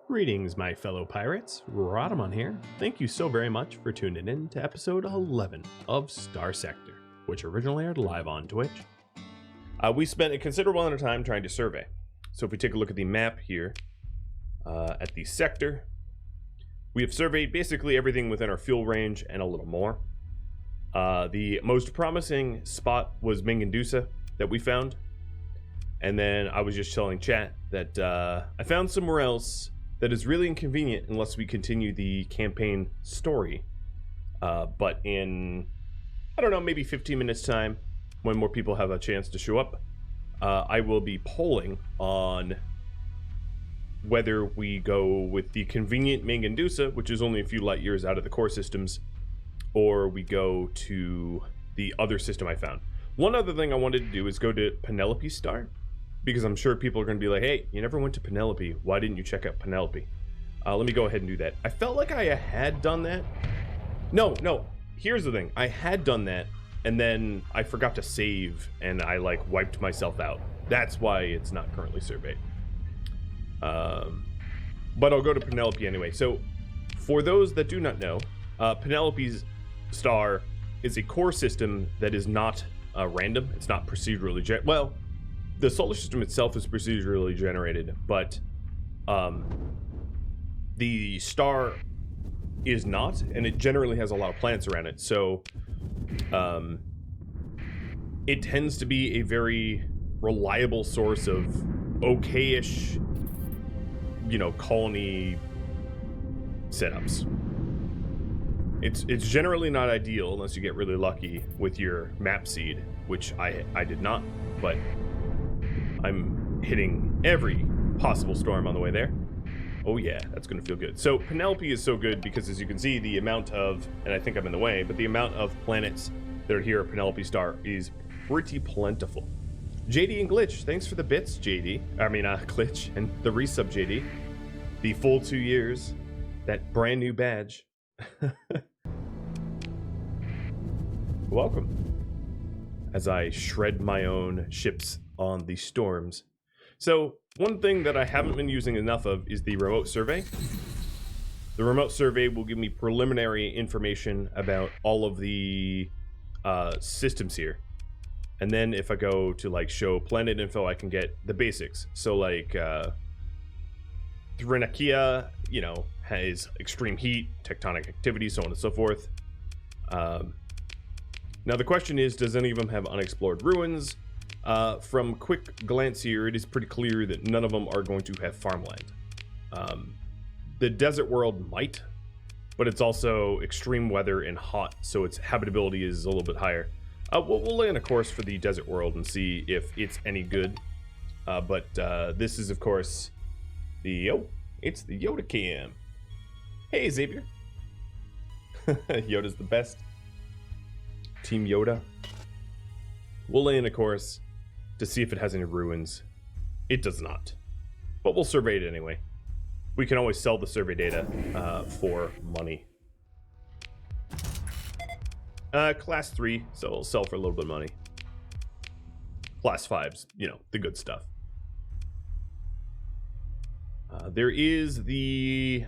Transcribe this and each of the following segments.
Greetings, my fellow pirates. Rhadamant here. Thank you so very much for tuning in to episode 11 of Starsector, which originally aired live on Twitch. We spent a considerable amount of time trying to survey. So if we take a look at the map here, at the sector, we have surveyed basically everything within our fuel range and a little more. The most promising spot was Mingandusa that we found. And then I was just telling chat that I found somewhere else that is really inconvenient unless we continue the campaign story. But in, I don't know, maybe 15 minutes time, when more people have a chance to show up, I will be polling on whether we go with the convenient Mingandusa, which is only a few light years out of the core systems, or we go to the other system I found. One other thing I wanted to do is go to Penelope Star, because I'm sure people are going to be like, hey, you never went to Penelope. Why didn't you check out Penelope? Let me go ahead and do that. I felt like I had done that. No. Here's the thing. I had done that, and then I forgot to save, and I, like, wiped myself out. That's why it's not currently surveyed. But I'll go to Penelope anyway. So, for those that do not know, Penelope's Star is a core system that is not random. It's not procedurally well, the solar system itself is procedurally generated, but the star is not, and it generally has a lot of planets around it. So it tends to be a very reliable source of okay-ish, you know, colony setups. It's generally not ideal unless you get really lucky with your map seed, which I did not, but I'm hitting every possible storm on the way there. Oh yeah, that's gonna feel good. So Penelope is so good because, as you can see, the amount of, and I think I'm in the way, but the amount of planets that are here at Penelope Star is pretty plentiful. JD and Glitch, thanks for the bits, JD. I mean, Glitch, and the resub, JD. The full 2 years, that brand new badge. Welcome. As I shred my own ships on the storms. So one thing that I haven't been using enough of is the remote survey. The remote survey will give me preliminary information about all of the systems here. And then if I go to like show planet info, I can get the basics. So like Thrinakia, you know, has extreme heat, tectonic activity, so on and so forth. Now the question is, does any of them have unexplored ruins? From quick glance here, it is pretty clear that none of them are going to have farmland. The desert world might, but it's also extreme weather and hot, so its habitability is a little bit higher. We'll lay on a course for the desert world and see if it's any good. But this is, of course, it's the Yoda cam. Hey, Xavier. Yoda's the best. Team Yoda. We'll lay in a course to see if it has any ruins. It does not, but we'll survey it anyway. We can always sell the survey data for money. Class 3, so we'll sell for a little bit of money. Class 5's, you know, the good stuff. There is the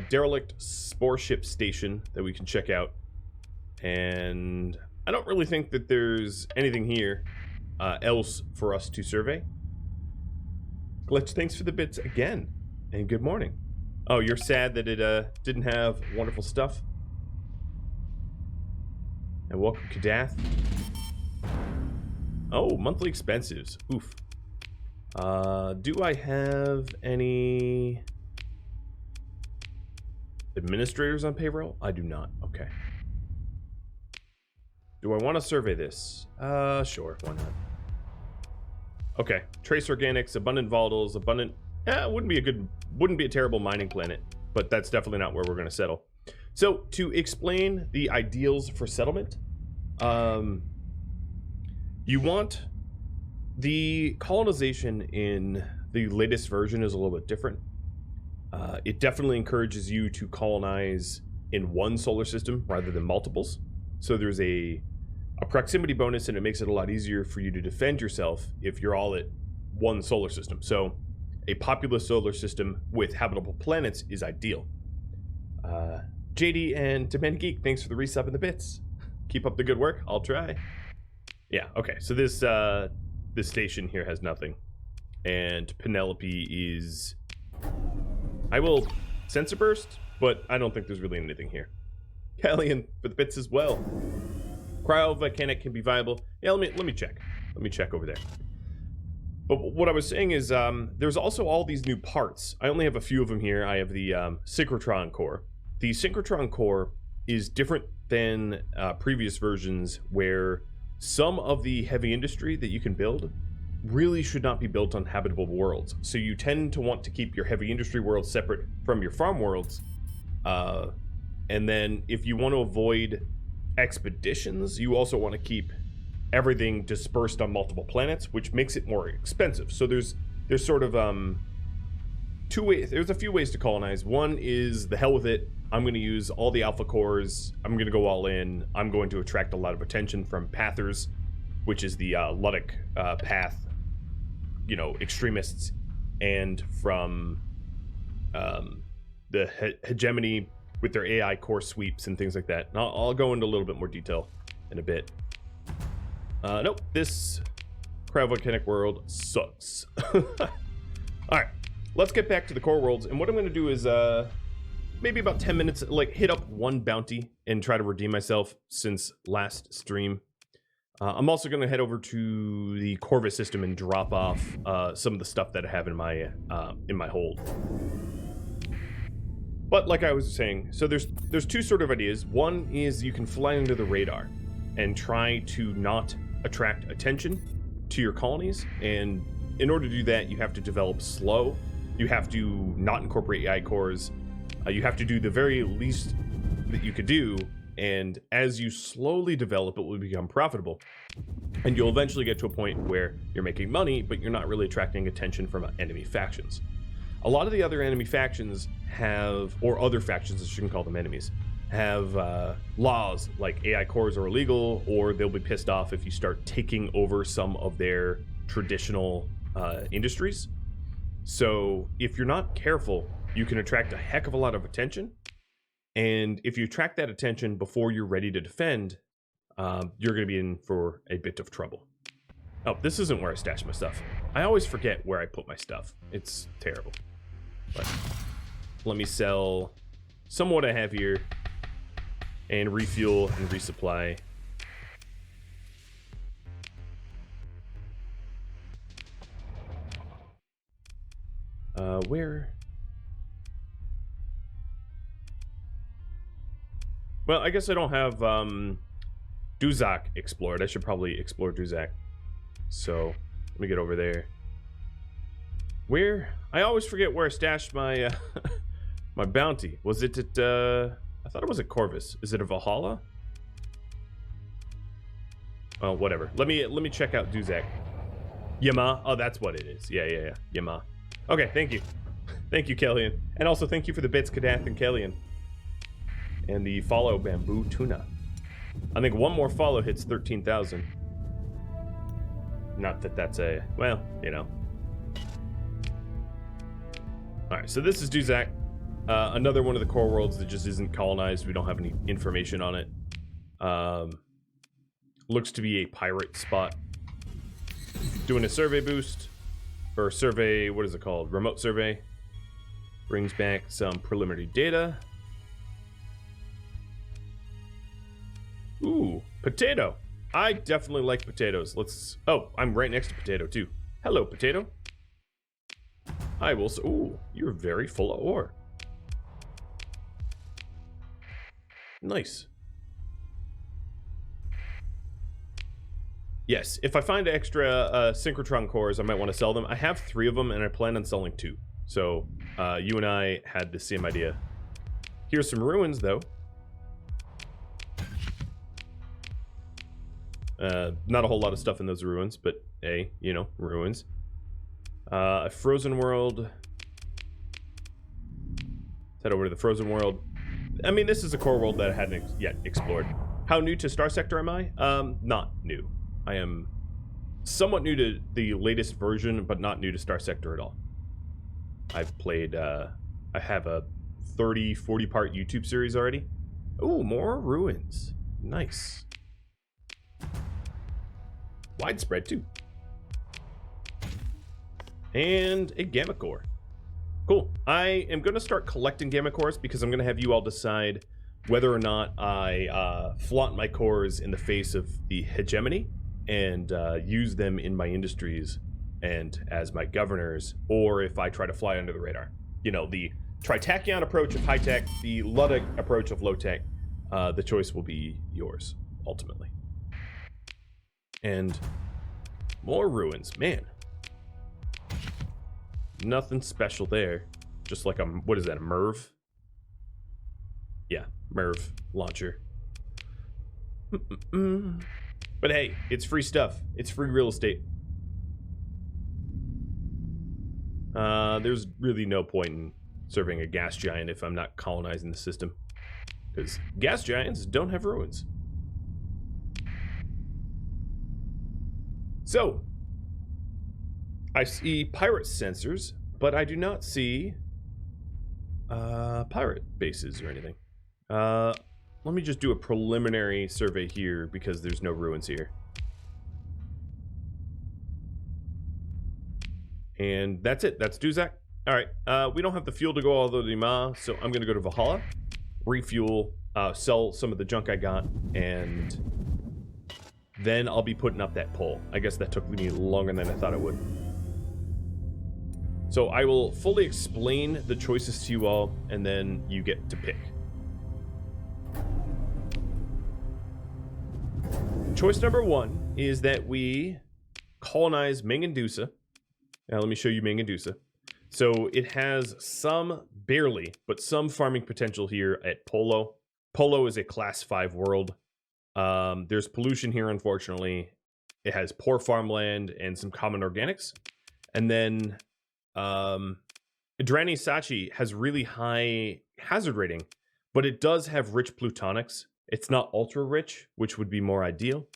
derelict spore ship station that we can check out, and I don't really think that there's anything here else for us to survey. Glitch, thanks for the bits again, and good morning. Oh, you're sad that it didn't have wonderful stuff? And welcome, Kadath. Oh, monthly expenses. Oof. Do I have any administrators on payroll? I do not. Okay. Do I want to survey this? Sure, why not? Okay, trace organics, abundant volatiles, abundant. Wouldn't be a terrible mining planet, but that's definitely not where we're going to settle. So to explain the ideals for settlement, you want the colonization in the latest version is a little bit different. It definitely encourages you to colonize in one solar system rather than multiples. So there's a proximity bonus, and it makes it a lot easier for you to defend yourself if you're all at one solar system. So a populous solar system with habitable planets is ideal. JD and Demand Geek, thanks for the resub and the bits. Keep up the good work. I'll try. Yeah, okay. So this station here has nothing. And Penelope is... I will sensor burst, but I don't think there's really anything here. Callian for the bits as well. Cryovolcanic can be viable. Yeah, let me check. Let me check over there. But what I was saying is there's also all these new parts. I only have a few of them here. I have the synchrotron core. The synchrotron core is different than previous versions where some of the heavy industry that you can build really should not be built on habitable worlds. So you tend to want to keep your heavy industry worlds separate from your farm worlds. And then if you want to avoid expeditions, you also want to keep everything dispersed on multiple planets, which makes it more expensive. So there's sort of two ways. There's a few ways to colonize. One is the hell with it. I'm going to use all the alpha cores. I'm going to go all in. I'm going to attract a lot of attention from Pathers, which is the Ludic path, extremists, and from the hegemony with their AI core sweeps and things like that. And I'll go into a little bit more detail in a bit. Nope, this cryovolcanic world sucks. Alright, let's get back to the core worlds. And what I'm going to do is maybe about 10 minutes, hit up one bounty and try to redeem myself since last stream. I'm also going to head over to the Corvus system and drop off some of the stuff that I have in my hold. But like I was saying, so there's two sort of ideas. One is you can fly under the radar and try to not attract attention to your colonies. And in order to do that, you have to develop slow. You have to not incorporate AI cores. You have to do the very least that you could do. And as you slowly develop, it will become profitable. And you'll eventually get to a point where you're making money, but you're not really attracting attention from enemy factions. A lot of the other enemy factions have, or other factions, I shouldn't call them enemies, have laws like AI cores are illegal, or they'll be pissed off if you start taking over some of their traditional industries. So if you're not careful, you can attract a heck of a lot of attention. And if you attract that attention before you're ready to defend, you're going to be in for a bit of trouble. Oh, this isn't where I stash my stuff. I always forget where I put my stuff. It's terrible. But let me sell some of what I have here and refuel and resupply. Where? Well, I guess I don't have Duzak explored. I should probably explore Duzak. So let me get over there. Where? I always forget where I stashed my my bounty. Was it at I thought it was at Corvus. Is it a Valhalla? Oh, whatever. Let me check out Duzak. Yama. Oh, that's what it is. Yeah. Yama. Okay, thank you. Thank you, Kellyan. And also thank you for the bits, Kadath and Kellyan. And the follow bamboo tuna. I think one more follow hits 13,000. Not that that's a, well, Alright, so this is Duzak. Another one of the core worlds that just isn't colonized. We don't have any information on it. Looks to be a pirate spot. Doing a survey boost. Or survey, what is it called? Remote survey. Brings back some preliminary data. Ooh, potato. I definitely like potatoes. Let's... Oh, I'm right next to potato, too. Hello, potato. I will... Ooh, you're very full of ore. Nice. Yes, if I find extra synchrotron cores, I might want to sell them. I have 3 of them, and I plan on selling 2. So, you and I had the same idea. Here's some ruins, though. Not a whole lot of stuff in those ruins, but hey, ruins. A frozen world. Let's head over to the frozen world. I mean, this is a core world that I hadn't yet explored. How new to Starsector am I? Not new. I am somewhat new to the latest version, but not new to Starsector at all. I've played, I have a 30-40 part YouTube series already. Ooh, more ruins. Nice. Widespread too. And a gamma core. Cool. I am going to start collecting gamma cores because I'm going to have you all decide whether or not I flaunt my cores in the face of the hegemony and use them in my industries and as my governors, or if I try to fly under the radar. You know, the Tritachyon approach of high tech, the Ludic approach of low tech. The choice will be yours, ultimately. And more ruins, man. Nothing special there. Just like a, what is that, a MIRV? Yeah, MIRV launcher. But hey, it's free stuff. It's free real estate. There's really no point in serving a gas giant if I'm not colonizing the system. Because gas giants don't have ruins. So, I see pirate sensors, but I do not see pirate bases or anything. Let me just do a preliminary survey here because there's no ruins here. And that's it. That's Duzak. All right. We don't have the fuel to go all the way to Ma, so I'm going to go to Valhalla, refuel, sell some of the junk I got, and then I'll be putting up that pole. I guess that took me longer than I thought it would. So I will fully explain the choices to you all, and then you get to pick. Choice number one is that we colonize Mangandusa. Now let me show you Mangandusa. So it has some, barely, but some farming potential here at Polo. Polo is a class 5 world. There's pollution here, unfortunately. It has poor farmland and some common organics. And then Adrani Sachi has really high hazard rating, but it does have rich plutonics. It's not ultra rich, which would be more ideal.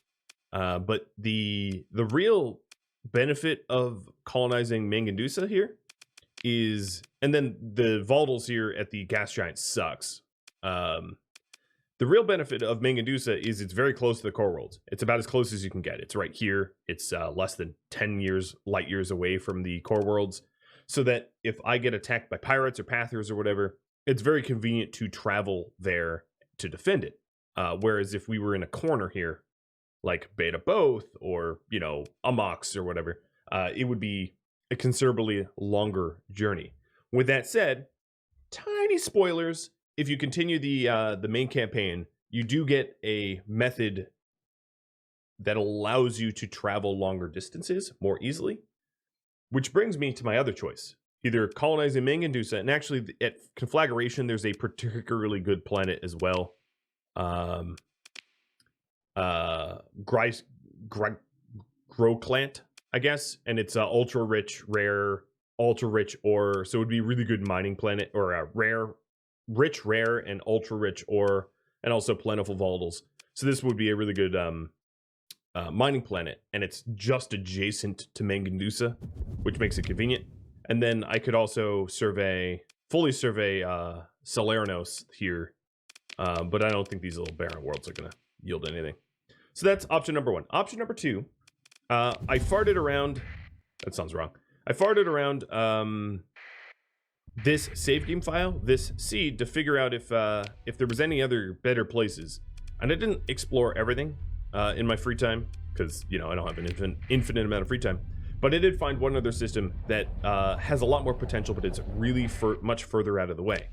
But the real benefit of colonizing Mangandusa here is, and then the volatils here at the gas giant sucks. The real benefit of Mangandusa is it's very close to the core worlds. It's about as close as you can get. It's right here. It's less than 10 light years away from the core worlds. So that if I get attacked by pirates or pathers or whatever, it's very convenient to travel there to defend it. Whereas if we were in a corner here, like Beta Both or, you know, Amox or whatever, it would be a considerably longer journey. With that said, tiny spoilers. If you continue the main campaign, you do get a method that allows you to travel longer distances more easily. Which brings me to my other choice. Either colonizing Mangandusa, and actually at Conflagration, there's a particularly good planet as well. Groclant, I guess, and it's ultra rich ore, so it would be a really good mining planet, or a rich rare and ultra rich ore, and also plentiful volatiles. So this would be a really good mining planet, and it's just adjacent to Mangandusa, which makes it convenient. And then I could also fully survey Salernos here, but I don't think these little barren worlds are going to yield anything. So that's option number one. Option number two, I farted around. That sounds wrong. I farted around this save game file, this seed, to figure out if there was any other better places. And I didn't explore everything in my free time because, you know, I don't have an infinite amount of free time. But I did find one other system that has a lot more potential, but it's really much further out of the way.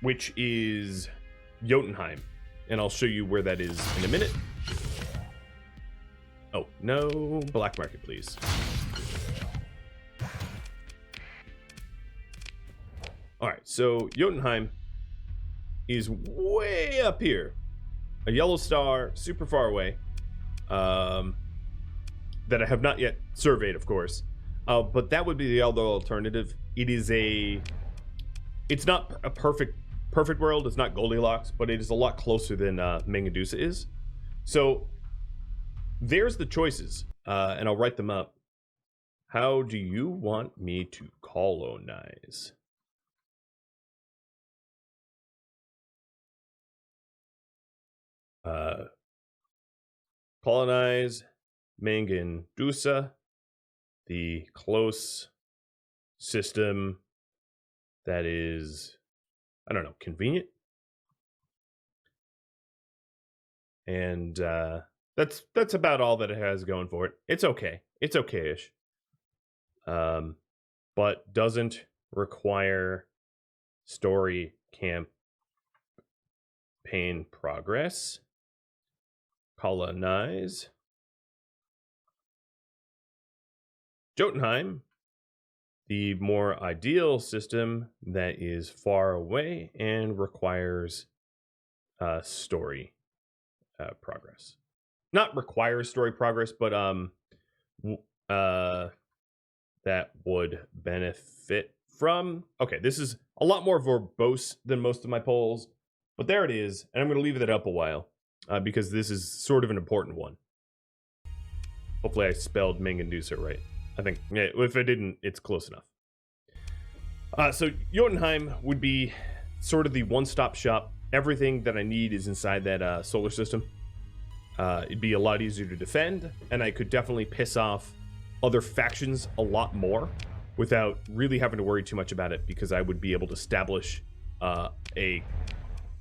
Which is Jotunheim. And I'll show you where that is in a minute. Oh, no black market, please. All right, so Jotunheim is way up here. A yellow star, super far away. That I have not yet surveyed, of course. But that would be the other alternative. It's not a perfect world. It's not Goldilocks, but it is a lot closer than Mangandusa is. So there's the choices, and I'll write them up. How do you want me to colonize? Colonize Mangandusa, the close system that is, I don't know, convenient. And that's about all that it has going for it. It's okay. It's okay-ish. But doesn't require story campaign progress. Colonize Jotunheim, the more ideal system that is far away and requires story progress. Not requires story progress, but that would benefit from. Okay, this is a lot more verbose than most of my polls, but there it is, and I'm going to leave that up a while because this is sort of an important one. Hopefully I spelled Mangandusa right. I think, yeah, if I didn't, it's close enough. So Jotunheim would be sort of the one-stop shop. Everything that I need is inside that solar system. It'd be a lot easier to defend, and I could definitely piss off other factions a lot more without really having to worry too much about it, because I would be able to establish a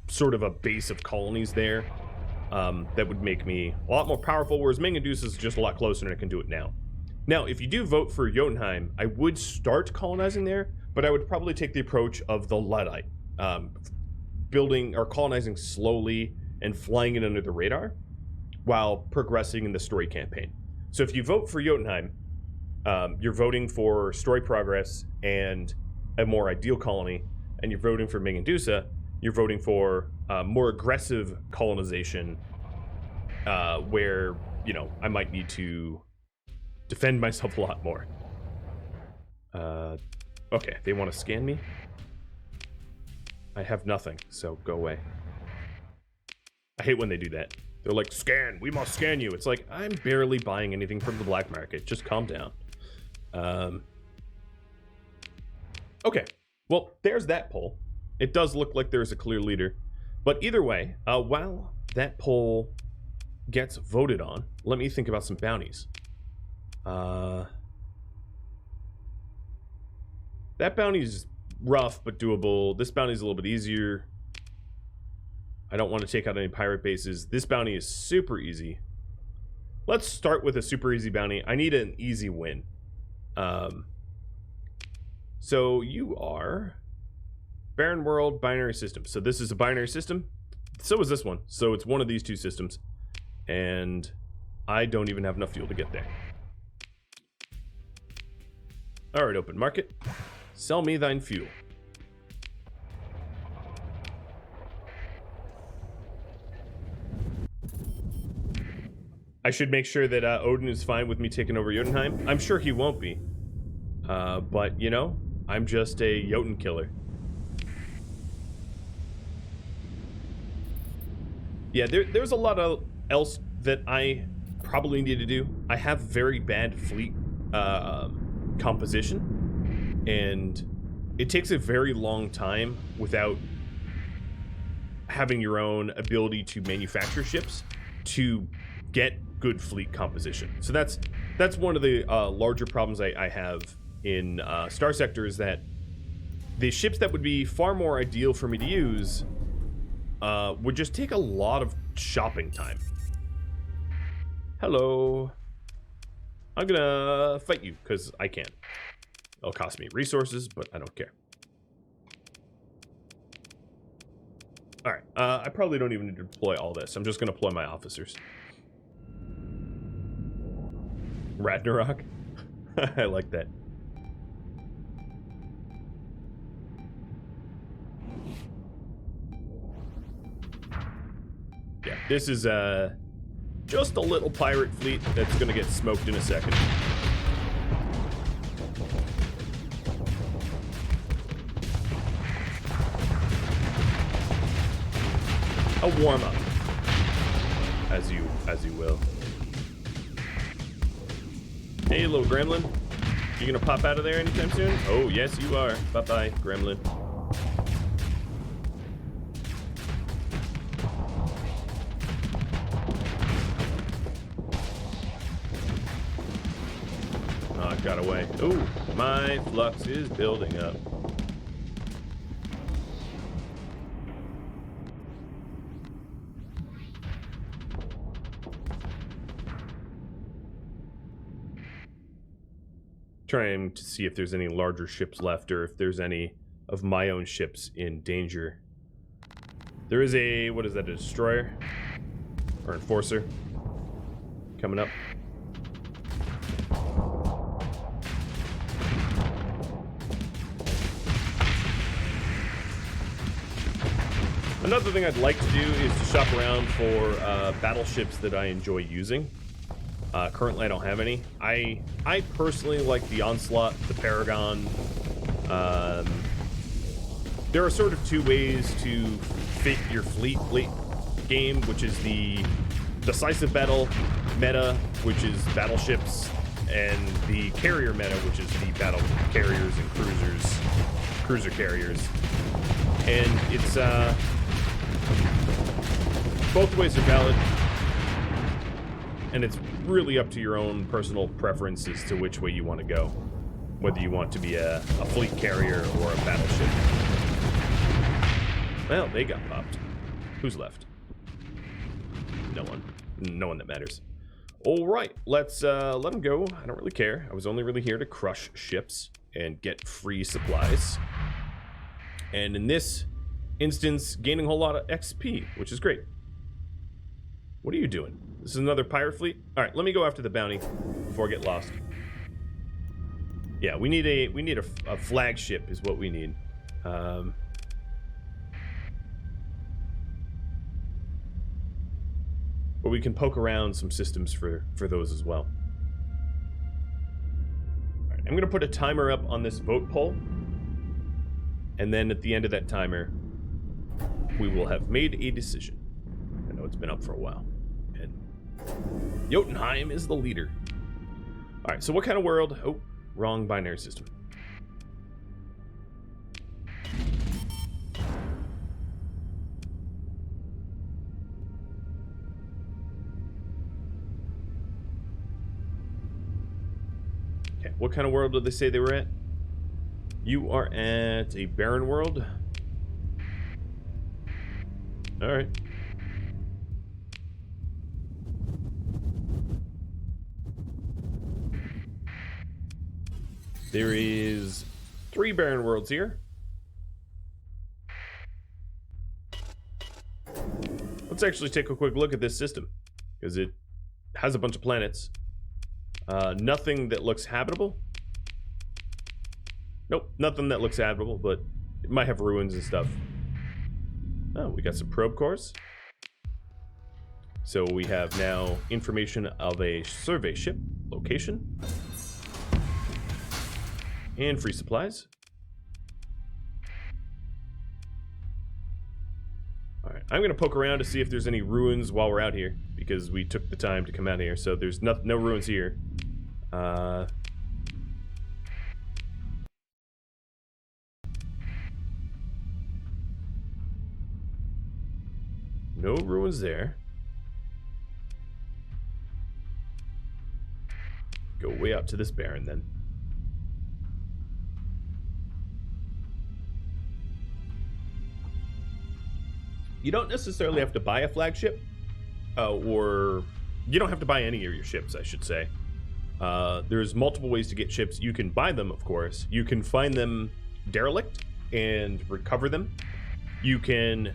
sort of a base of colonies there that would make me a lot more powerful, whereas Mangandusa is just a lot closer and I can do it now. Now, if you do vote for Jotunheim, I would start colonizing there, but I would probably take the approach of the Luddite, building or colonizing slowly and flying it under the radar while progressing in the story campaign. So if you vote for Jotunheim, you're voting for story progress and a more ideal colony, and you're voting for Mangandusa, you're voting for more aggressive colonization, where, you know, I might need to defend myself a lot more. Okay, they want to scan me? I have nothing, so go away. I hate when they do that. They're like, scan, we must scan you. It's like, I'm barely buying anything from the black market. Just calm down. Okay, well, there's that poll. It does look like there's a clear leader. But either way, while that poll gets voted on, let me think about some bounties. That bounty is rough but doable. This bounty is a little bit easier. I don't want to take out any pirate bases. This bounty is super easy. Let's start with a super easy bounty. I need an easy win. So you are Barren World Binary System. So this is a binary system. So is this one. So it's one of these two systems. And I don't even have enough fuel to get there. All right, open market. Sell me thine fuel. I should make sure that Odin is fine with me taking over Jotunheim. I'm sure he won't be. But, you know, I'm just a Jotun killer. Yeah, there's a lot of else that I probably need to do. I have very bad fleet composition, and it takes a very long time without having your own ability to manufacture ships to get good fleet composition. So that's one of the larger problems I have in Starsector, is that the ships that would be far more ideal for me to use would just take a lot of shopping time. Hello. I'm gonna fight you because I can. It'll cost me resources, but I don't care. All right, I probably don't even need to deploy all this. I'm just gonna deploy my officers. Ragnarok. I like that. Yeah, this is just a little pirate fleet that's gonna get smoked in a second. A warm up, as you will. Hey, little gremlin. You gonna pop out of there anytime soon? Oh, yes, you are. Bye-bye, gremlin. Oh, it got away. Ooh, my flux is building up. Trying to see if there's any larger ships left or if there's any of my own ships in danger. There is a, what is that, a destroyer? Or enforcer? Coming up. Another thing I'd like to do is to shop around for battleships that I enjoy using. Currently, I don't have any. I personally like the Onslaught, the Paragon. There are sort of two ways to fit your fleet game, which is the decisive battle meta, which is battleships, and the carrier meta, which is the battle carriers and cruiser carriers. And it's both ways are valid. And it's really up to your own personal preference as to which way you want to go. Whether you want to be a fleet carrier or a battleship. Well, they got popped. Who's left? No one. No one that matters. Alright, let's let them go. I don't really care. I was only really here to crush ships and get free supplies. And in this instance, gaining a whole lot of XP, which is great. What are you doing? This is another pirate fleet? Alright, let me go after the bounty before I get lost. Yeah, we need a flagship is what we need. But we can poke around some systems for those as well. Alright, I'm gonna put a timer up on this vote poll. And then at the end of that timer, we will have made a decision. I know it's been up for a while. And Jotunheim is the leader. Alright, so what kind of world? Oh, wrong binary system. Okay, what kind of world did they say they were at? You are at a barren world. Alright. There is 3 barren worlds here. Let's actually take a quick look at this system, because it has a bunch of planets. Nothing that looks habitable. Nope, nothing that looks habitable, but it might have ruins and stuff. Oh, we got some probe cores. So we have now information of a survey ship location. And free supplies. Alright, I'm going to poke around to see if there's any ruins while we're out here, because we took the time to come out here, so there's no ruins here. No ruins there. Go way out to this barren then. You don't necessarily have to buy a flagship, or you don't have to buy any of your ships, I should say. There's multiple ways to get ships. You can buy them, of course. You can find them derelict and recover them. You can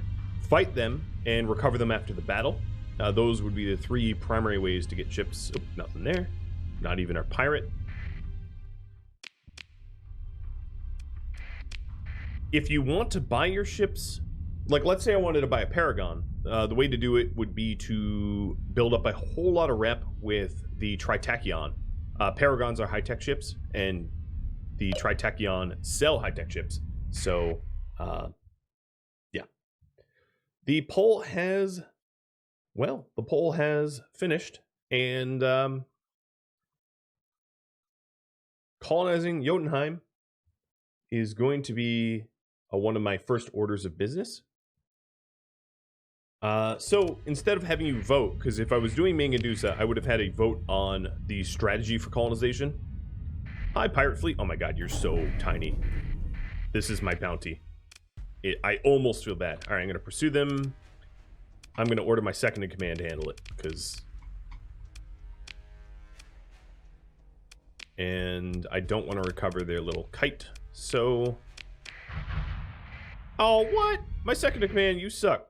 fight them and recover them after the battle. Those would be the 3 primary ways to get ships. Oh, nothing there. Not even our pirate. If you want to buy your ships, like let's say I wanted to buy a Paragon, the way to do it would be to build up a whole lot of rep with the Tritachyon. Paragons are high-tech ships, and the Tritachyon sell high-tech ships. So, yeah. The poll has, well, the poll has finished, and colonizing Jotunheim is going to be one of my first orders of business. So instead of having you vote, because if I was doing Mangandusa, I would have had a vote on the strategy for colonization. Hi, pirate fleet. Oh my god, you're so tiny. This is my bounty. I almost feel bad. All right, I'm going to pursue them. I'm going to order my second in command to handle it, because... And I don't want to recover their little kite, so... Oh, what? My second in command, you suck.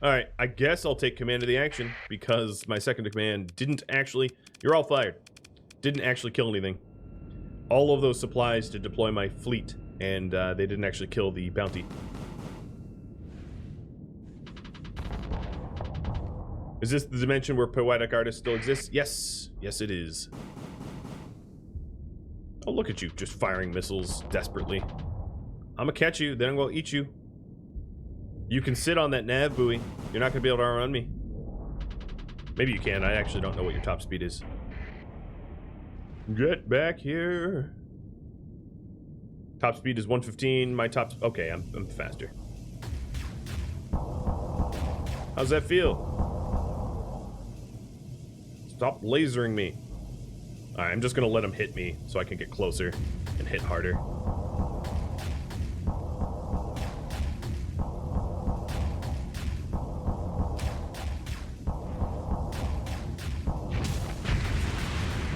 Alright, I guess I'll take command of the action, because my second in command didn't actually... You're all fired. Didn't actually kill anything. All of those supplies to deploy my fleet, and they didn't actually kill the bounty. Is this the dimension where poetic artists still exist? Yes. Yes, it is. Oh, look at you, just firing missiles desperately. I'm gonna catch you, then I'm gonna eat you. You can sit on that nav buoy. You're not gonna be able to outrun me. Maybe you can. I actually don't know what your top speed is. Get back here. Top speed is 115. My top... Okay, I'm faster. How's that feel? Stop lasering me. Alright, I'm just gonna let him hit me so I can get closer and hit harder.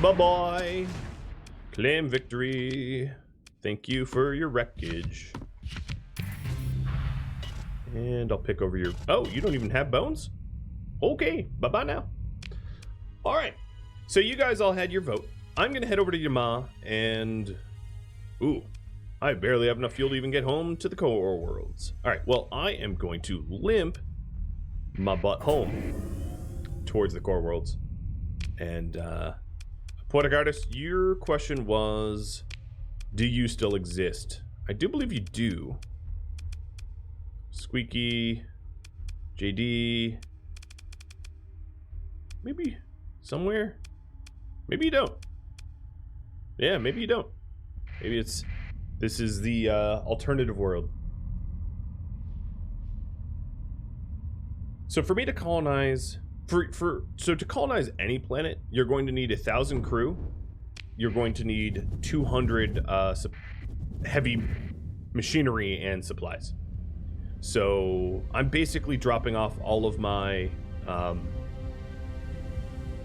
Bye-bye. Claim victory. Thank you for your wreckage. And I'll pick over your... Oh, you don't even have bones? Okay, bye-bye now. Alright, so you guys all had your vote. I'm going to head over to Yama and... Ooh, I barely have enough fuel to even get home to the core worlds. Alright, well, I am going to limp my butt home towards the core worlds. And, Poetic Artist, your question was, do you still exist? I do believe you do. Squeaky, JD, maybe somewhere? Maybe you don't. Yeah, maybe you don't. Maybe this is the alternative world. So for me to colonize... So to colonize any planet, you're going to need 1,000 crew. You're going to need 200 heavy machinery and supplies. So I'm basically dropping off all of my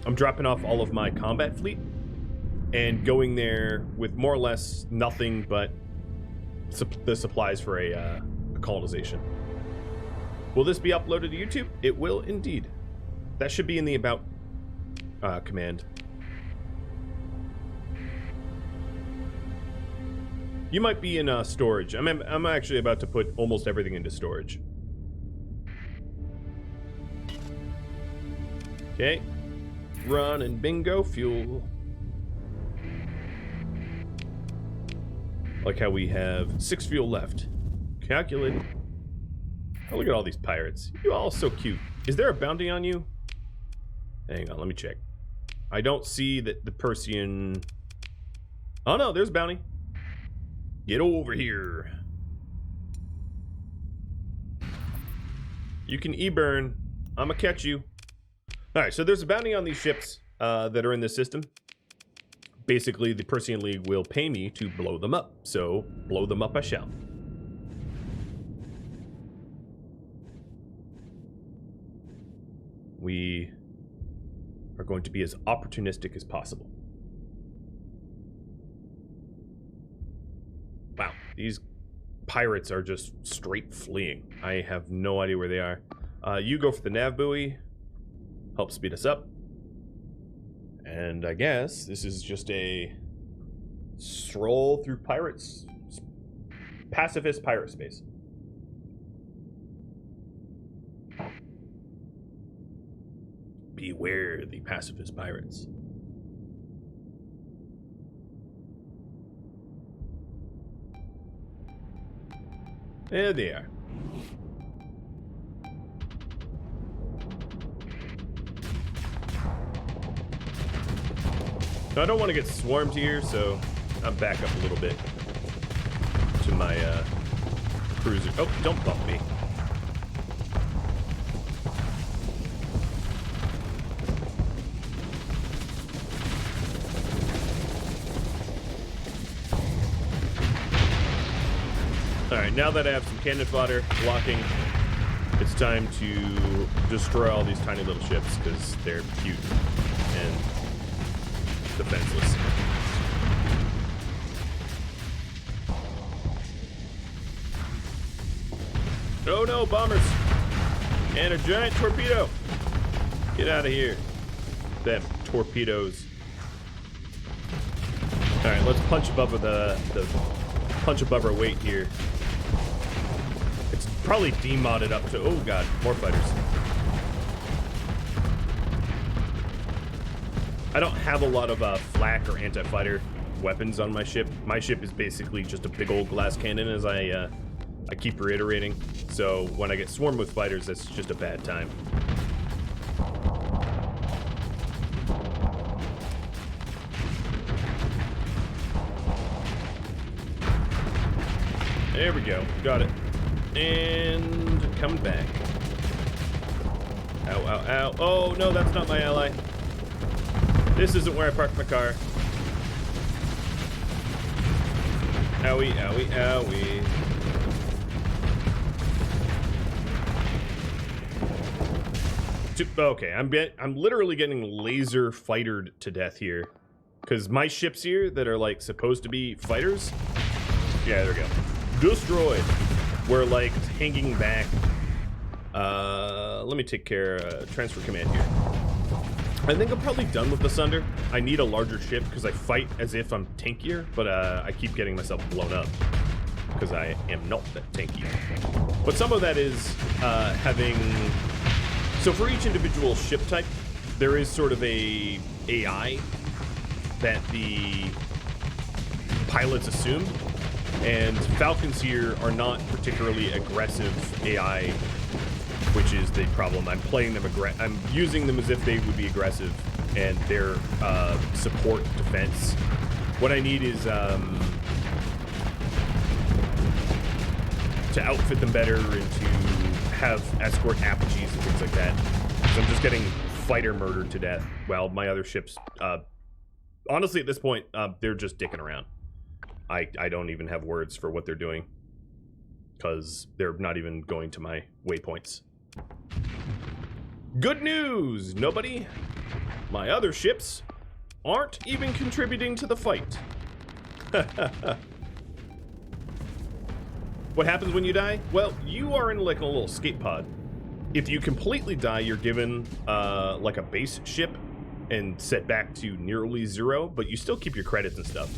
combat fleet and going there with more or less nothing but the supplies for a colonization. Will this be uploaded to YouTube? It will indeed. That should be in the about command. You might be in storage. I'm actually about to put almost everything into storage. Okay. Run and bingo fuel. Like how we have 6 fuel left. Calculate. Oh, look at all these pirates. You all so cute. Is there a bounty on you? Hang on, let me check. I don't see that the Persian... Oh no, there's bounty. Get over here. You can e-burn. I'ma catch you. Alright, so there's a bounty on these ships that are in this system. Basically, the Persian League will pay me to blow them up. So, blow them up I shall. We are going to be as opportunistic as possible. Wow, these pirates are just straight fleeing. I have no idea where they are. You go for the nav buoy. Help speed us up. And I guess this is just a stroll through pirates, pacifist pirate space. Beware the pacifist pirates. There they are. Now, I don't want to get swarmed here, so I'm back up a little bit to my cruiser. Oh, don't bump me. Alright, now that I have some cannon fodder blocking, it's time to destroy all these tiny little ships because they're cute and defenseless. Oh no, bombers! And a giant torpedo! Get out of here. Them torpedoes. Alright, let's punch above the punch above our weight here. It's probably demodded up to, oh god, more fighters. I don't have a lot of flak or anti-fighter weapons on my ship. My ship is basically just a big old glass cannon, as I keep reiterating. So when I get swarmed with fighters, that's just a bad time. There we go. Got it. And coming back. Ow, ow, ow. Oh, no, that's not my ally. This isn't where I parked my car. Owie, owie, owie. Okay, I'm literally getting laser fightered to death here. Because my ships here that are, like, supposed to be fighters... Yeah, there we go. Destroyed. We're like hanging back. Let me take care of transfer command here. I think I'm probably done with the Sunder. I need a larger ship because I fight as if I'm tankier, but I keep getting myself blown up because I am not that tanky. But some of that is having... So for each individual ship type, there is sort of a AI that the pilots assume. And Falcons here are not particularly aggressive AI, which is the problem. I'm playing them I'm using them as if they would be aggressive, and their support defense. What I need is to outfit them better and to have escort apogees and things like that. Because I'm just getting fighter murdered to death. While my other ships, honestly, at this point, they're just dicking around. I don't even have words for what they're doing because they're not even going to my waypoints. Good news, nobody. My other ships aren't even contributing to the fight. What happens when you die? Well, you are in like a little escape pod. If you completely die, you're given like a base ship and set back to nearly zero, but you still keep your credits and stuff.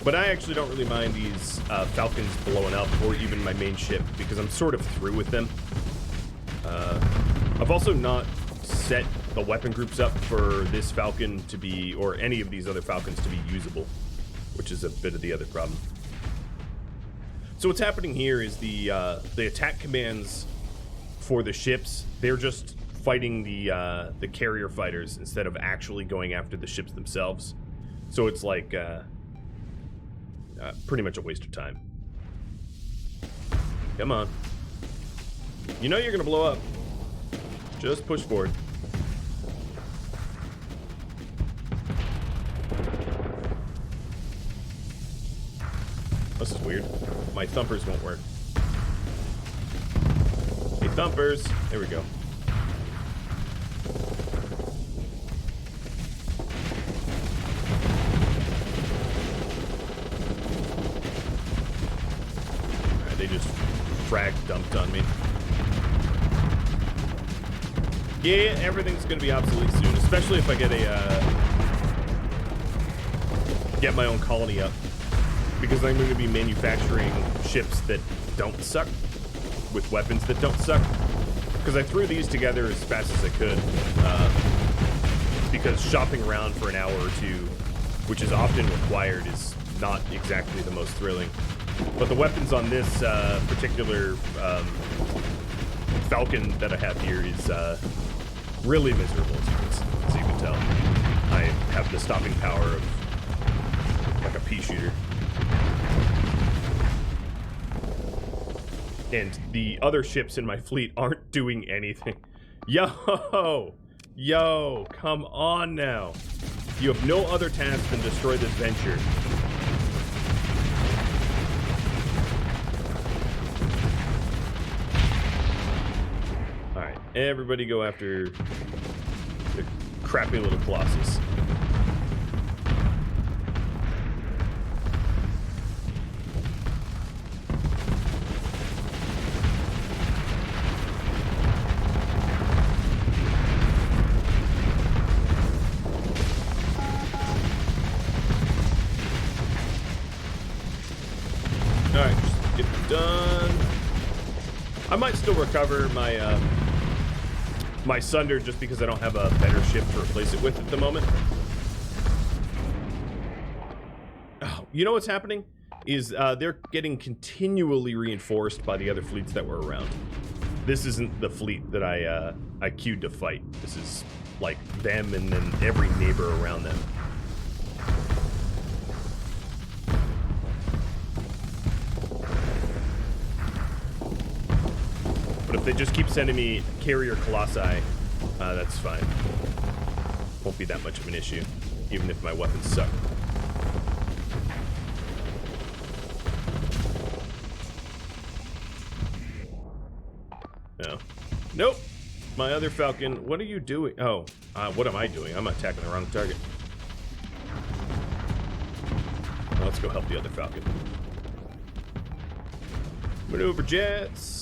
But I actually don't really mind these Falcons blowing up, or even my main ship, because I'm sort of through with them. I've also not set the weapon groups up for this Falcon to be, or any of these other Falcons to be usable, which is a bit of the other problem. So what's happening here is the attack commands for the ships, they're just fighting the carrier fighters instead of actually going after the ships themselves. So it's like pretty much a waste of time. Come on. You know you're gonna blow up. Just push forward. This is weird. My thumpers won't work. Hey, thumpers. There we go. They just frag dumped on me. Yeah, everything's gonna be obsolete soon, especially if I get my own colony up, because I'm going to be manufacturing ships that don't suck with weapons that don't suck. Because I threw these together as fast as I could, because shopping around for an hour or two, which is often required, is not exactly the most thrilling. But the weapons on this particular Falcon that I have here is really miserable, as you can tell. I have the stopping power of like a pea shooter. And the other ships in my fleet aren't doing anything. Yo, come on now. You have no other task than destroy this venture. Alright, everybody go after the crappy little Colossus. Alright, just get it done. I might still recover my my Sunder just because I don't have a better ship to replace it with at the moment. Oh, you know what's happening? Is they're getting continually reinforced by the other fleets that were around. This isn't the fleet that I queued to fight. This is like them and then every neighbor around them. But if they just keep sending me carrier Colossi, that's fine. Won't be that much of an issue, even if my weapons suck. No. Nope. My other Falcon. What are you doing? Oh, what am I doing? I'm attacking the wrong target. Well, let's go help the other Falcon. Maneuver jets.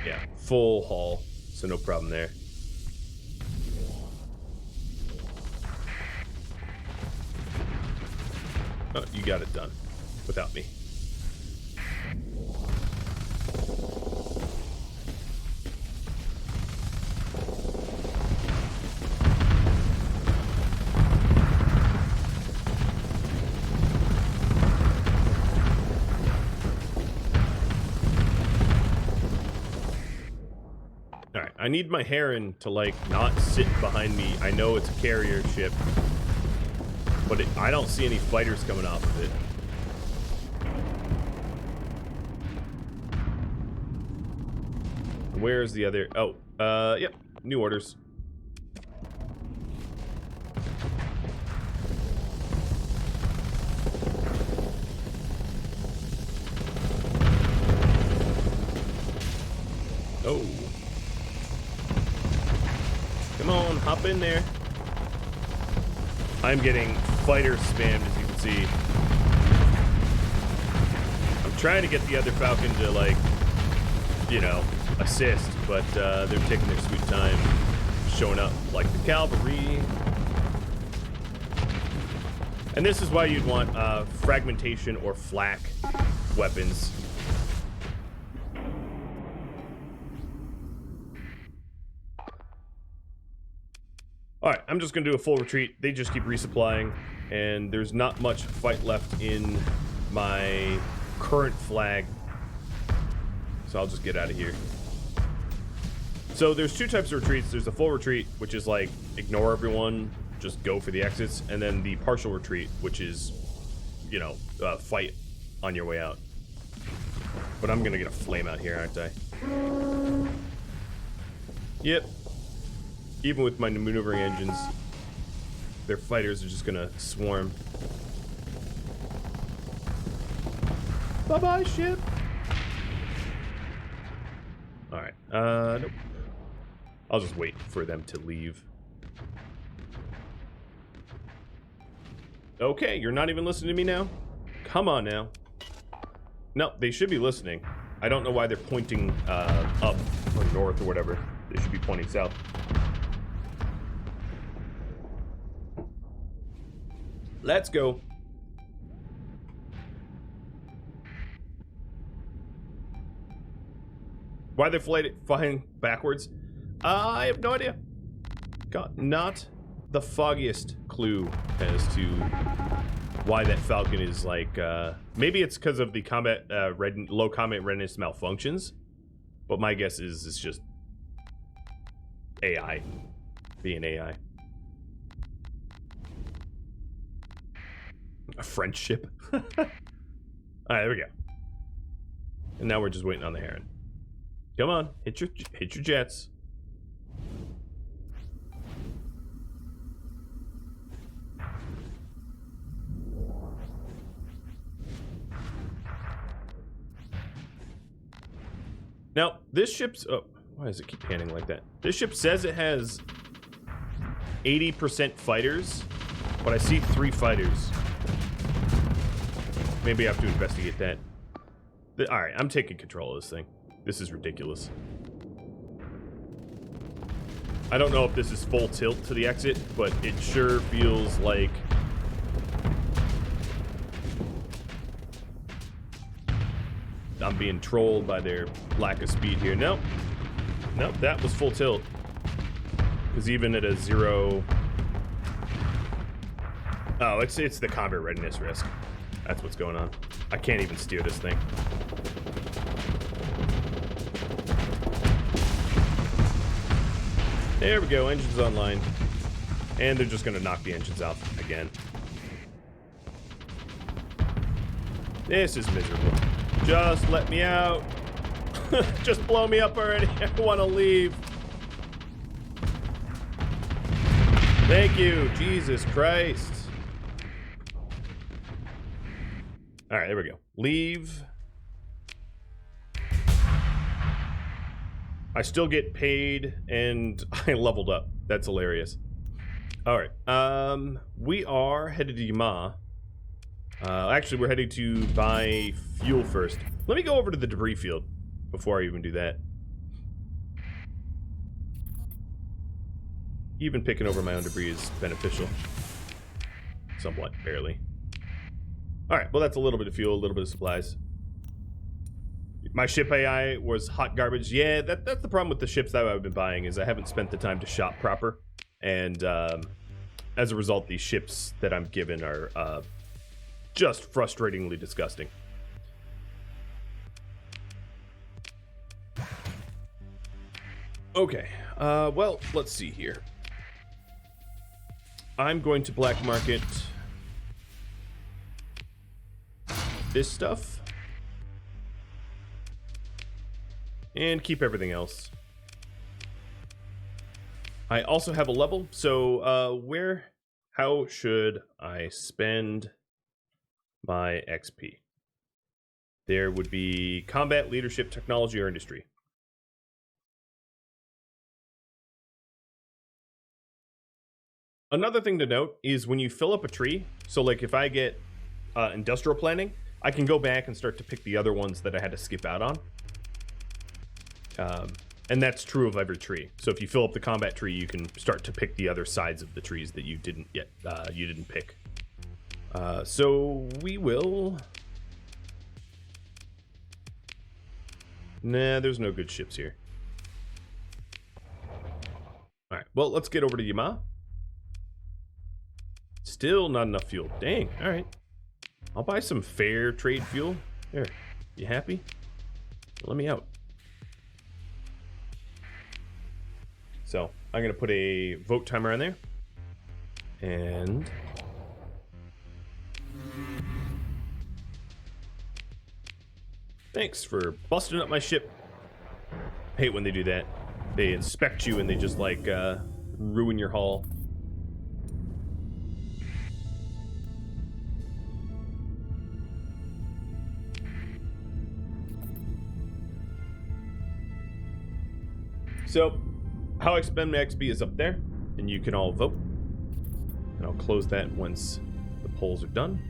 Yeah, full haul, so no problem there. Oh, you got it done without me. I need my Heron to, like, not sit behind me. I know it's a carrier ship, but I don't see any fighters coming off of it. Where's the other? Oh, yep, new orders. Oh. Come on, hop in there. I'm getting fighter spammed, as you can see. I'm trying to get the other Falcon to, like, you know, assist, but they're taking their sweet time showing up like the cavalry. And this is why you'd want fragmentation or flak weapons. Alright, I'm just going to do a full retreat. They just keep resupplying, and there's not much fight left in my current flag. So I'll just get out of here. So there's two types of retreats. There's the full retreat, which is like, ignore everyone, just go for the exits. And then the partial retreat, which is, you know, fight on your way out. But I'm going to get a flame out here, aren't I? Yep. Even with my maneuvering engines, their fighters are just gonna swarm. Bye-bye, ship! Alright, nope. I'll just wait for them to leave. Okay, you're not even listening to me now? Come on now. No, they should be listening. I don't know why they're pointing up or north or whatever. They should be pointing south. Let's go. Why they're flying backwards? I have no idea. Got not the foggiest clue as to why that Falcon is like. Maybe it's because of the combat low combat readiness malfunctions, but my guess is it's just AI. Being AI. A French ship. Alright, there we go. And now we're just waiting on the Heron. Come on, hit your jets. Now, this ship's... Oh, why does it keep panning like that? This ship says it has 80% fighters, but I see 3 fighters. Maybe I have to investigate that. Alright, I'm taking control of this thing. This is ridiculous. I don't know if this is full tilt to the exit, but it sure feels like... I'm being trolled by their lack of speed here. Nope. Nope, that was full tilt. Because even at a 0... Oh, it's the combat readiness risk. That's what's going on. I can't even steer this thing. There we go, engines online. And they're just gonna knock the engines out again. This is miserable. Just let me out. Just blow me up already. I want to leave. Thank you. Jesus Christ. All right, there we go. Leave. I still get paid, and I leveled up. That's hilarious. All right. We are headed to Yama. Actually, we're heading to buy fuel first. Let me go over to the debris field before I even do that. Even picking over my own debris is beneficial. Somewhat, barely. Alright, well that's a little bit of fuel, a little bit of supplies. My ship AI was hot garbage. Yeah, that's the problem with the ships that I've been buying, is I haven't spent the time to shop proper. And as a result, these ships that I'm given are just frustratingly disgusting. Okay, well, let's see here. I'm going to black market this stuff and keep everything else. I also have a level, so how should I spend my XP? There would be combat, leadership, technology, or industry. Another thing to note is when you fill up a tree, so like if I get industrial planning, I can go back and start to pick the other ones that I had to skip out on. And that's true of every tree. So if you fill up the combat tree, you can start to pick the other sides of the trees that you didn't pick. So we will... Nah, there's no good ships here. Alright, well, let's get over to Yama. Still not enough fuel. Dang, alright. I'll buy some fair trade fuel. There, you happy? Let me out. So, I'm going to put a vote timer on there. And... thanks for busting up my ship. I hate when they do that. They inspect you and they just like ruin your hull. So, how I spend my XP is up there, and you can all vote. And I'll close that once the polls are done.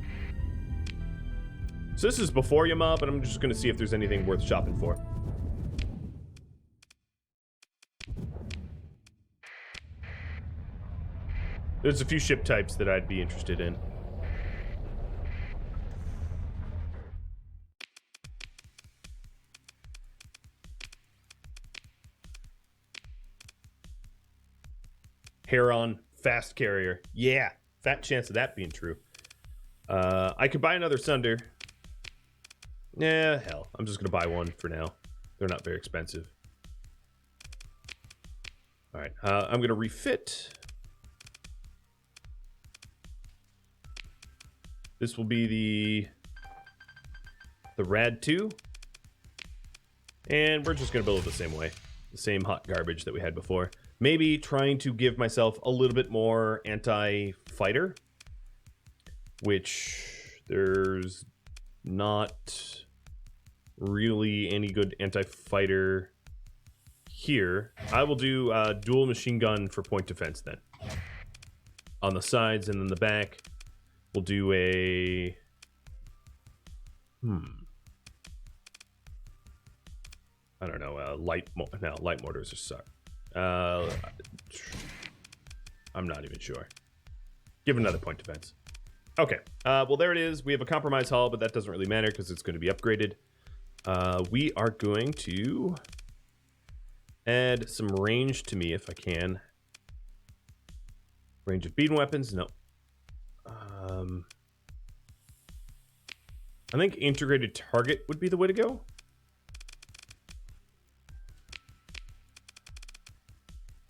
So this is before Yama, but I'm just going to see if there's anything worth shopping for. There's a few ship types that I'd be interested in. Heron, fast carrier. Yeah, fat chance of that being true. I could buy another Sunder. Yeah, hell, I'm just gonna buy one for now. They're not very expensive. All right, I'm going to refit. This will be the Rad 2. And we're just going to build it the same way. The same hot garbage that we had before. Maybe trying to give myself a little bit more anti-fighter. Which there's not really any good anti-fighter here. I will do dual machine gun for point defense then. On the sides and then the back. We'll do a... I don't know, light mortars are suck. I'm not even sure. Give another point defense. Okay, well there it is. We have a compromise hull, but that doesn't really matter because it's going to be upgraded. We are going to add some range to me if I can. Range of beam weapons, no. I think integrated target would be the way to go.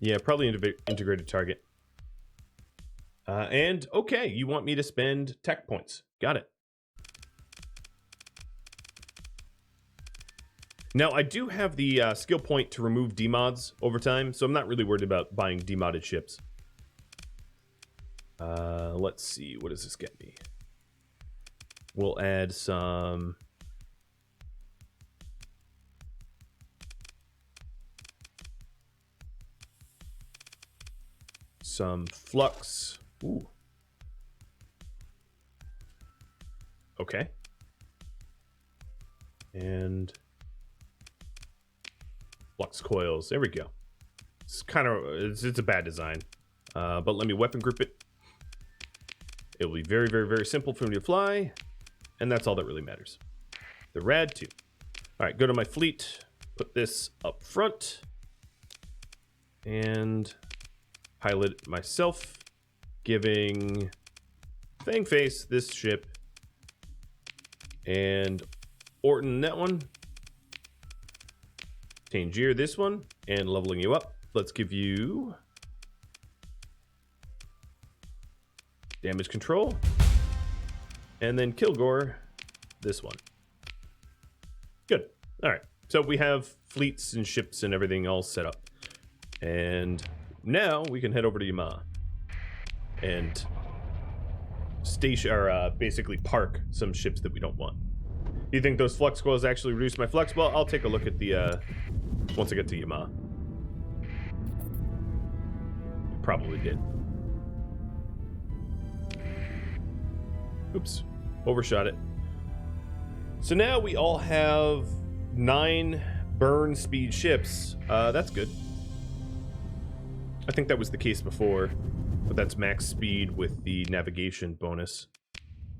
Yeah, probably integrated target. And, okay, you want me to spend tech points. Got it. Now, I do have the skill point to remove demods over time, so I'm not really worried about buying demodded ships. Let's see, what does this get me? We'll add some... flux. Ooh. Okay. And flux coils. There we go. It's kind of it's a bad design. But let me weapon group it. It will be very, very, very simple for me to fly. And that's all that really matters. The Rad 2. All right, go to my fleet. Put this up front. And pilot myself. Giving Fangface this ship. And Orton that one. Tangier this one. And leveling you up. Let's give you damage control. And then Kilgore this one. Good. All right. So we have fleets and ships and everything all set up. And now we can head over to Yamaha. And station, or basically park some ships that we don't want. You think those flux coils actually reduce my flux? Well, I'll take a look at the once I get to Yamaha. Probably did. Oops, overshot it. So now we all have 9 burn speed ships. That's good. I think that was the case before, but that's max speed with the navigation bonus.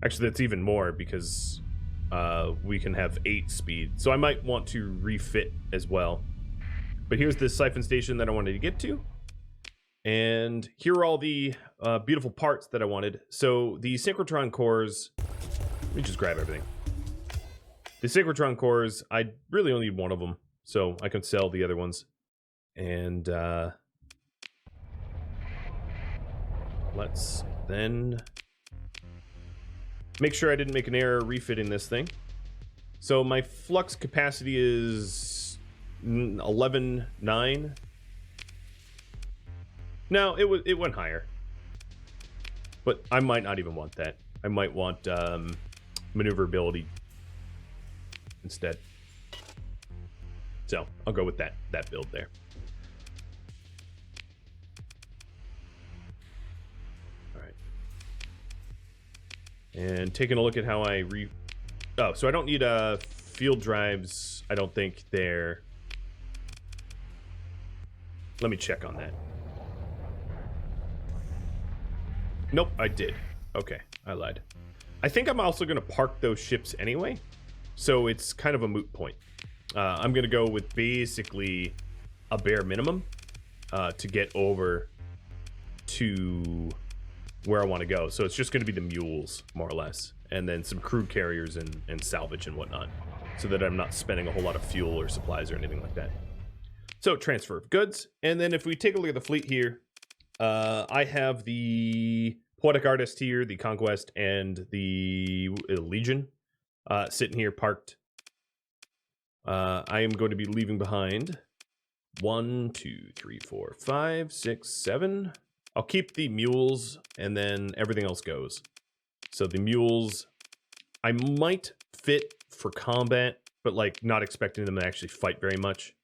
Actually, that's even more because we can have 8 speed. So I might want to refit as well. But here's the siphon station that I wanted to get to. And here are all the beautiful parts that I wanted. So the synchrotron cores, let me just grab everything. The synchrotron cores, I really only need one of them, so I can sell the other ones. And let's then make sure I didn't make an error refitting this thing. So my flux capacity is 11.9. No, it went higher. But I might not even want that. I might want maneuverability instead. So I'll go with that build there. All right. And taking a look at how I oh, so I don't need field drives, I don't think there. Let me check on that. Nope, I did. Okay, I lied. I think I'm also going to park those ships anyway, so it's kind of a moot point. I'm going to go with basically a bare minimum to get over to where I want to go. So it's just going to be the mules, more or less, and then some crude carriers and salvage and whatnot, so that I'm not spending a whole lot of fuel or supplies or anything like that. So transfer of goods. And then if we take a look at the fleet here, I have the Poetic Artist here, the Conquest, and the Legion sitting here parked. I am going to be leaving behind 1, 2, 3, 4, 5, 6, 7. I'll keep the mules, and then everything else goes. So the mules, I might fit for combat, but like not expecting them to actually fight very much.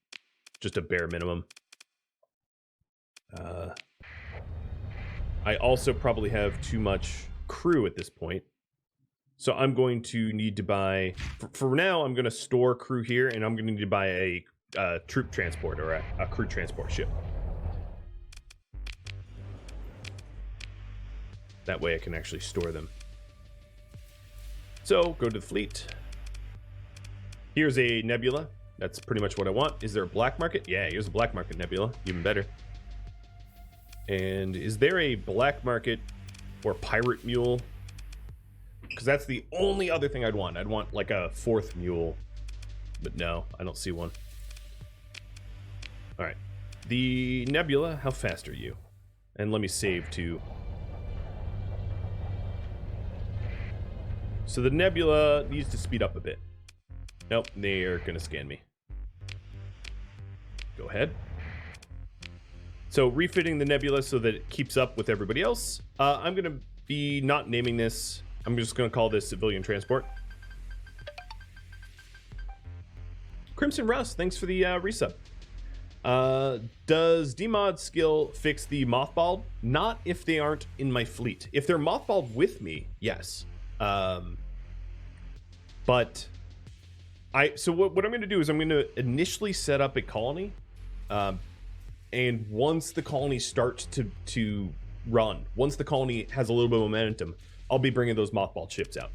Just a bare minimum. I also probably have too much crew at this point. So I'm going to need to buy... For now, I'm going to store crew here, and I'm going to need to buy a troop transport or a crew transport ship. That way I can actually store them. So, go to the fleet. Here's a nebula. That's pretty much what I want. Is there a black market? Yeah, here's a black market nebula. Even better. And is there a black market or pirate mule? Because that's the only other thing I'd want. I'd want like a 4th mule. But no, I don't see one. Alright. The nebula, how fast are you? And let me save too. So the nebula needs to speed up a bit. Nope, they are going to scan me. Go ahead. So refitting the nebula so that it keeps up with everybody else. I'm going to be not naming this. I'm just going to call this civilian transport. Crimson Rust, thanks for the resub. Does demod skill fix the mothballed? Not if they aren't in my fleet. If they're mothballed with me, yes. But so what I'm going to do is I'm going to initially set up a colony, and once the colony starts to run, once the colony has a little bit of momentum, I'll be bringing those mothballed ships out.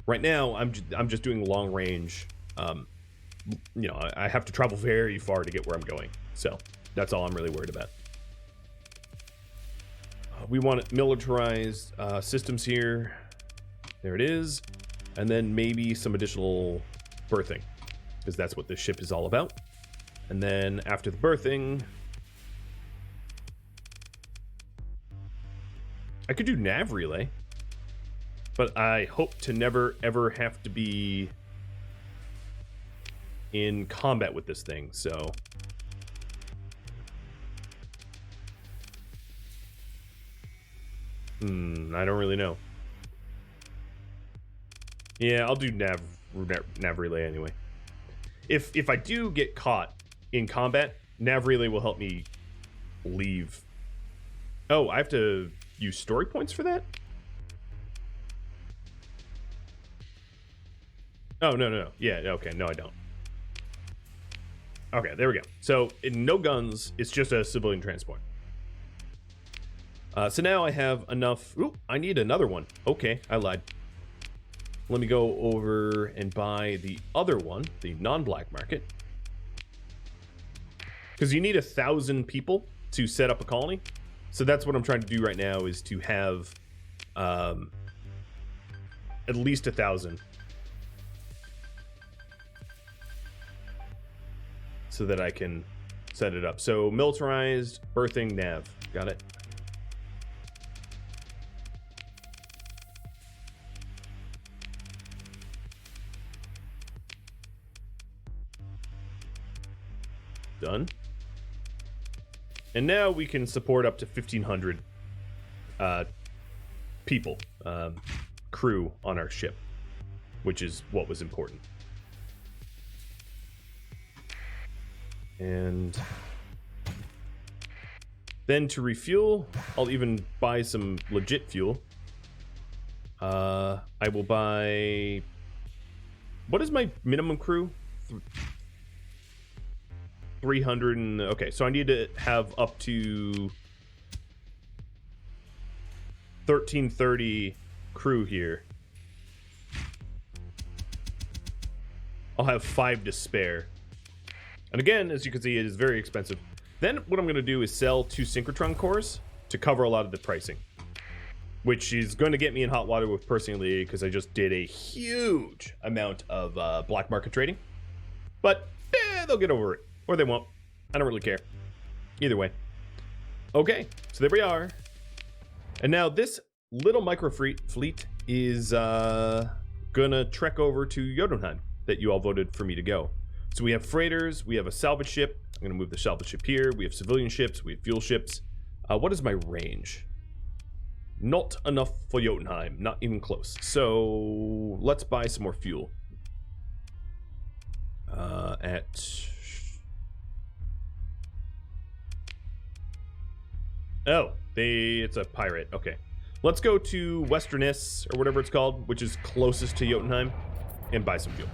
Right now, I'm just doing long range. You know, I have to travel very far to get where I'm going, so that's all I'm really worried about. We want militarized systems here. There it is. And then maybe some additional berthing, because that's what this ship is all about. And then after the berthing, I could do nav relay, but I hope to never ever have to be in combat with this thing, so I don't really know. Yeah, I'll do nav relay anyway. If I do get caught in combat, nav relay will help me leave. Oh, I have to use story points for that? Oh, no. Yeah, okay, no, I don't. Okay, there we go. So, no guns, it's just a civilian transport. So now I have enough... Ooh, I need another one. Okay, I lied. Let me go over and buy the other one, the non-black market. Because you need 1,000 people to set up a colony. So that's what I'm trying to do right now, is to have at least 1,000. So that I can set it up. So militarized, berthing, nav. Got it. Done. And now we can support up to 1,500 people, crew on our ship, which is what was important. And then to refuel, I'll even buy some legit fuel. I will buy... What is my minimum crew? 300 and... Okay, so I need to have up to 1,330 crew here. I'll have 5 to spare. And again, as you can see, it is very expensive. Then what I'm going to do is sell 2 synchrotron cores to cover a lot of the pricing, which is going to get me in hot water with personally, because I just did a huge amount of black market trading. But they'll get over it, or they won't. I don't really care. Either way. Okay, so there we are. And now this little micro fleet is gonna trek over to Jotunheim that you all voted for me to go. So we have freighters, we have a salvage ship. I'm gonna move the salvage ship here. We have civilian ships, we have fuel ships. What is my range? Not enough for Jotunheim, not even close. So let's buy some more fuel. It's a pirate. Okay. Let's go to Westerness, or whatever it's called, which is closest to Jotunheim, and buy some fuel.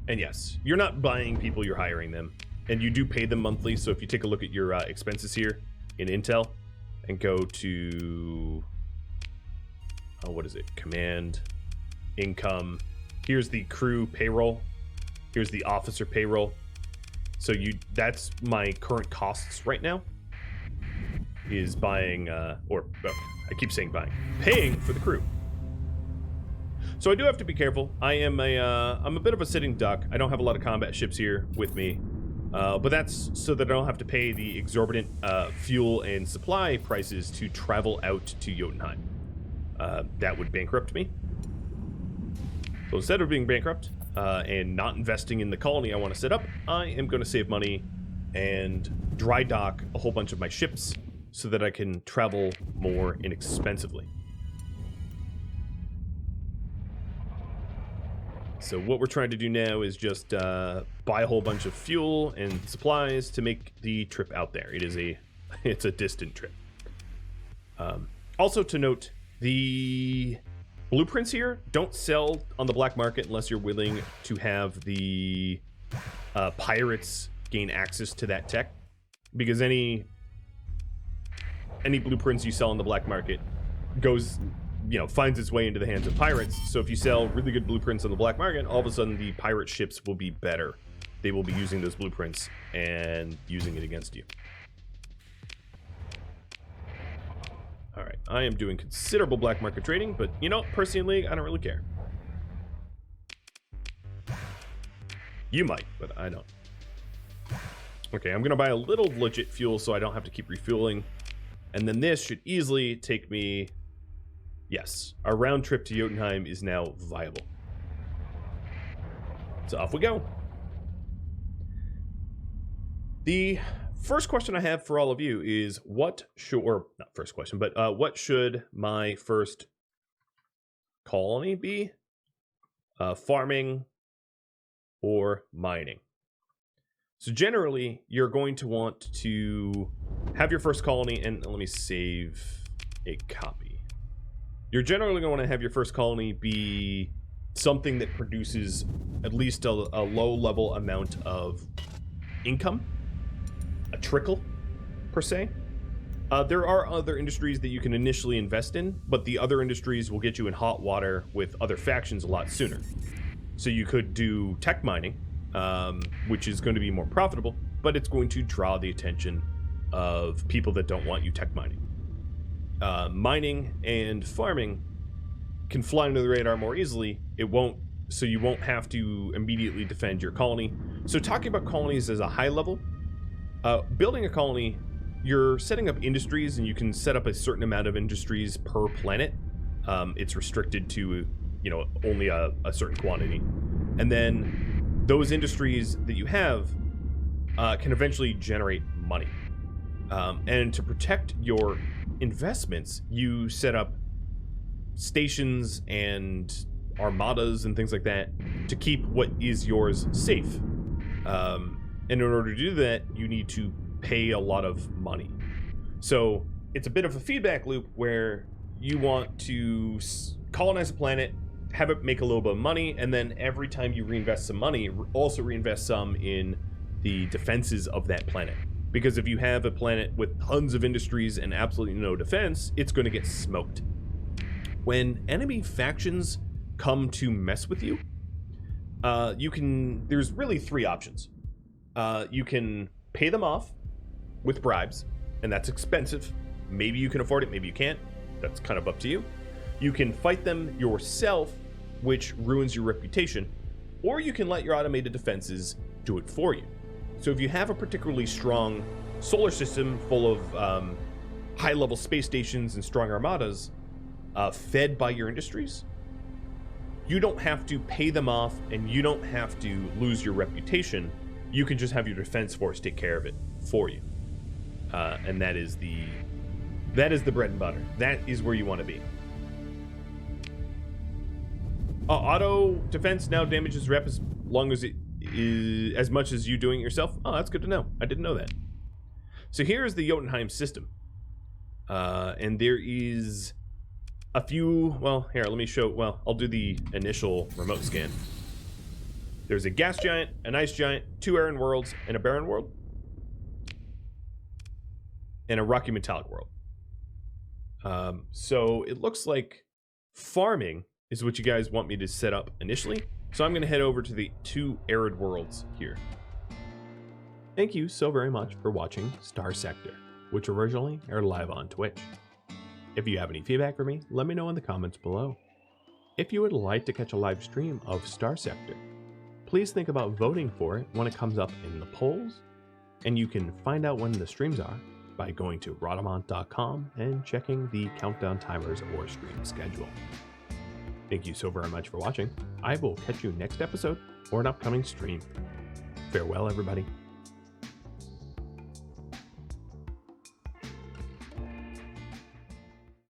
And yes, you're not buying people, you're hiring them. And you do pay them monthly, so if you take a look at your expenses here in Intel, and go to... what is it? Command, income. Here's the crew payroll. Here's the officer payroll. So that's my current costs right now. Is buying, I keep saying buying, paying for the crew. So I do have to be careful. I'm a bit of a sitting duck. I don't have a lot of combat ships here with me, but that's so that I don't have to pay the exorbitant fuel and supply prices to travel out to Jotunheim. That would bankrupt me. So instead of being bankrupt and not investing in the colony I want to set up, I am going to save money and dry dock a whole bunch of my ships so that I can travel more inexpensively. So what we're trying to do now is just buy a whole bunch of fuel and supplies to make the trip out there. It's a distant trip. Also to note, the blueprints here don't sell on the black market unless you're willing to have the pirates gain access to that tech, because any blueprints you sell on the black market finds its way into the hands of pirates. So if you sell really good blueprints on the black market, all of a sudden the pirate ships will be better. They will be using those blueprints and using it against you. All right, I am doing considerable black market trading, but personally, I don't really care. You might, but I don't. Okay, I'm gonna buy a little legit fuel so I don't have to keep refueling. And then this should easily take me... Yes, our round trip to Jotunheim is now viable. So off we go. The first question I have for all of you is what should my first colony be? Farming or mining? So generally, you're going to want to have your first colony, and let me save a copy. You're generally going to want to have your first colony be something that produces at least a low-level amount of income, a trickle, per se. There are other industries that you can initially invest in, but the other industries will get you in hot water with other factions a lot sooner. So you could do tech mining, which is going to be more profitable, but it's going to draw the attention of people that don't want you tech mining. Mining and farming can fly under the radar more easily. So you won't have to immediately defend your colony. So talking about colonies as a high level, building a colony, you're setting up industries, and you can set up a certain amount of industries per planet. It's restricted to, only a certain quantity. And then those industries that you have can eventually generate money. And to protect your investments, you set up stations and armadas and things like that to keep what is yours safe. And in order to do that, you need to pay a lot of money. So it's a bit of a feedback loop where you want to colonize a planet, have it make a little bit of money, and then every time you reinvest some money, also reinvest some in the defenses of that planet. Because if you have a planet with tons of industries and absolutely no defense, it's going to get smoked. When enemy factions come to mess with you, there's really three options. You can pay them off with bribes, and that's expensive. Maybe you can afford it, maybe you can't. That's kind of up to you. You can fight them yourself, which ruins your reputation. or you can let your automated defenses do it for you. So if you have a particularly strong solar system full of high-level space stations and strong armadas fed by your industries, you don't have to pay them off and you don't have to lose your reputation. You can just have your defense force take care of it for you. And that is the bread and butter. That is where you want to be. Auto defense now damages rep as long as it is as much as you doing it yourself. Oh, that's good to know. I didn't know that. So here's the Jotunheim system. And there is a few, well, here, let me show, well, I'll do the initial remote scan. There's a gas giant, an ice giant, 2 arid worlds, and a barren world. And a rocky metallic world. So it looks like farming is what you guys want me to set up initially. So I'm going to head over to the 2 arid worlds here. Thank you so very much for watching Starsector, which originally aired live on Twitch. If you have any feedback for me, let me know in the comments below. If you would like to catch a live stream of Starsector, please think about voting for it when it comes up in the polls, and you can find out when the streams are by going to Rhadamant.com and checking the countdown timers or stream schedule. Thank you so very much for watching. I will catch you next episode or an upcoming stream. Farewell, everybody.